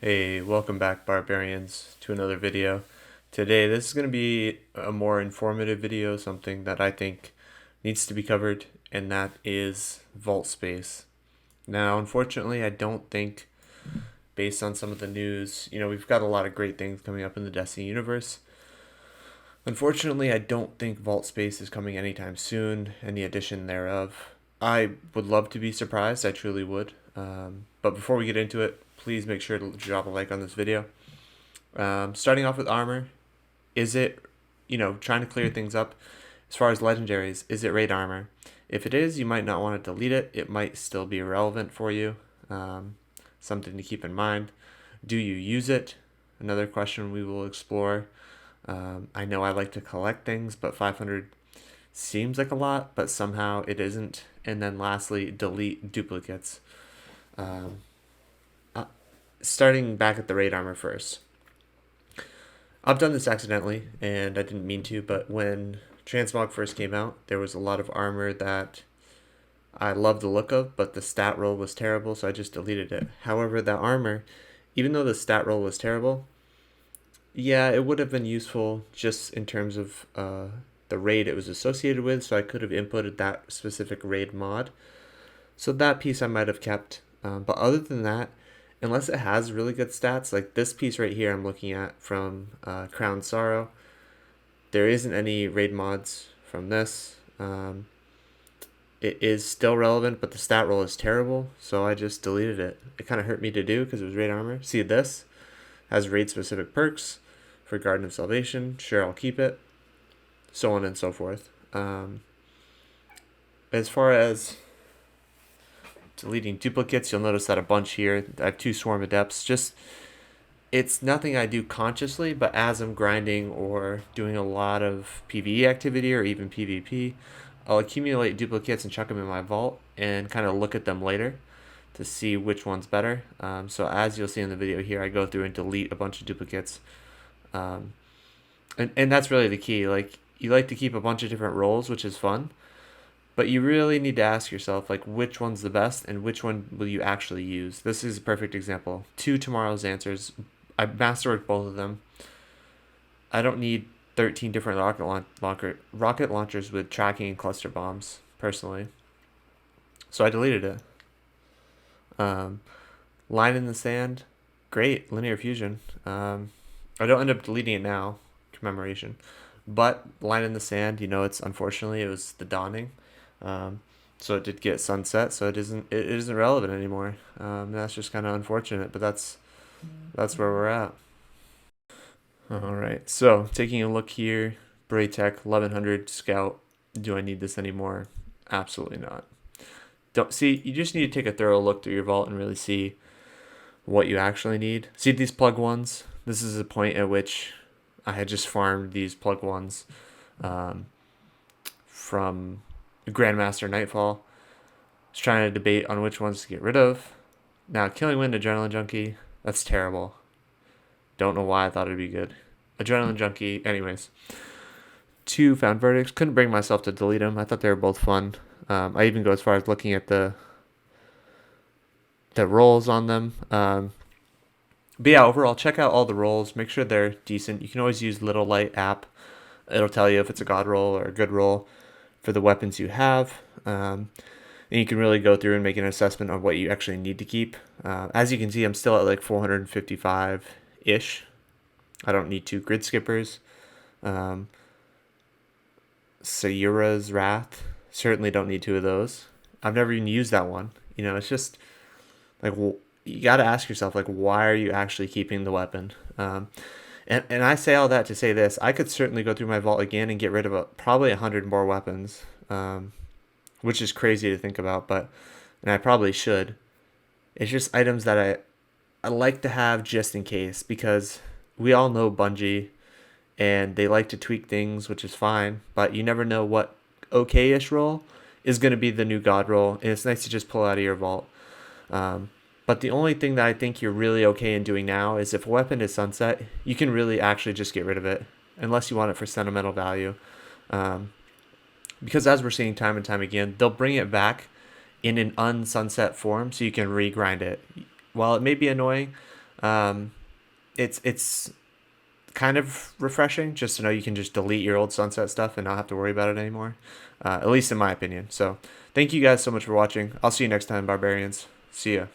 Hey, welcome back, barbarians, to another video. Today, this is going to be a more informative video, something that I think needs to be covered, and that is vault space. Now, unfortunately, I don't think, based on some of the news, we've got a lot of great things coming up in the Destiny universe. Unfortunately, I don't think vault space is coming anytime soon, and the addition thereof. I would love to be surprised, I truly would. But before we get into it, please make sure to drop a like on this video. Starting off with armor, is it, trying to clear things up as far as legendaries, is it raid armor? If it is, you might not want to delete it. It might still be relevant for you. Something to keep in mind. Do you use it? Another question we will explore. I know I like to collect things, but 500 seems like a lot, but somehow it isn't. And then lastly, delete duplicates. Um, Starting back at the raid armor first. I've done this accidentally, and I didn't mean to, but when Transmog first came out, there was a lot of armor that I loved the look of, but the stat roll was terrible, so I just deleted it. However, that armor, even though the stat roll was terrible, yeah, it would have been useful just in terms of the raid it was associated with, so I could have inputted that specific raid mod. So that piece I might have kept. But other than that, unless it has really good stats, like this piece right here I'm looking at from Crown Sorrow, there isn't any raid mods from this. It is still relevant, but the stat roll is terrible, so I just deleted it. It kind of hurt me to do because it was raid armor. See, this has raid specific perks for Garden of Salvation. Sure, I'll keep it. So on and so forth. As far as deleting duplicates, you'll notice that a bunch here. I have 2 Swarm Adepts. Just, it's nothing I do consciously, but as I'm grinding or doing a lot of PvE activity or even PvP, I'll accumulate duplicates and chuck them in my vault and kind of look at them later to see which one's better. So as you'll see in the video here, I go through and delete a bunch of duplicates. And that's really the key. Like, you like to keep a bunch of different roles, which is fun, but you really need to ask yourself, like, which one's the best and which one will you actually use. This is a perfect example. 2 Tomorrow's Answers. I masterworked both of them. I don't need 13 different rocket launchers with tracking and cluster bombs, personally. So I deleted it. Line in the Sand. Great. Linear Fusion. I don't end up deleting it now. Commemoration. But Line in the Sand, it's unfortunately it was the dawning. So it did get sunset, so it isn't relevant anymore. That's just kind of unfortunate, but that's where we're at. All right, so taking a look here, Braytech 1100 Scout. Do I need this anymore? Absolutely not. Don't see. You just need to take a thorough look through your vault and really see what you actually need. See these plug ones? This is a point at which I had just farmed these plug ones from Grandmaster Nightfall. Was trying to debate on which ones to get rid of. Now, Killing Wind Adrenaline Junkie, that's terrible. Don't know why I thought it'd be good. Adrenaline Junkie, anyways. 2 Found Verdicts. Couldn't bring myself to delete them. I thought they were both fun. I even go as far as looking at the rolls on them. But yeah, overall, check out all the rolls. Make sure they're decent. You can always use Little Light app. It'll tell you if it's a god roll or a good roll for the weapons you have. And you can really go through and make an assessment of what you actually need to keep. As you can see, I'm still at like 455-ish. I don't need 2 Grid Skippers. Sayura's Wrath. Certainly don't need 2 of those. I've never even used that one. It's just like, you got to ask yourself, like, why are you actually keeping the weapon? And I say all that to say this. I could certainly go through my vault again and get rid of probably 100 more weapons, which is crazy to think about, and I probably should. It's just items that I like to have just in case, because we all know Bungie, and they like to tweak things, which is fine, but you never know what okay-ish roll is going to be the new god roll, and it's nice to just pull out of your vault. But the only thing that I think you're really okay in doing now is if a weapon is sunset, you can really actually just get rid of it, unless you want it for sentimental value. Because as we're seeing time and time again, they'll bring it back in an unsunset form so you can regrind it. While it may be annoying, It's kind of refreshing just to know you can just delete your old Sunset stuff and not have to worry about it anymore. At least in my opinion. So thank you guys so much for watching. I'll see you next time, barbarians. See ya.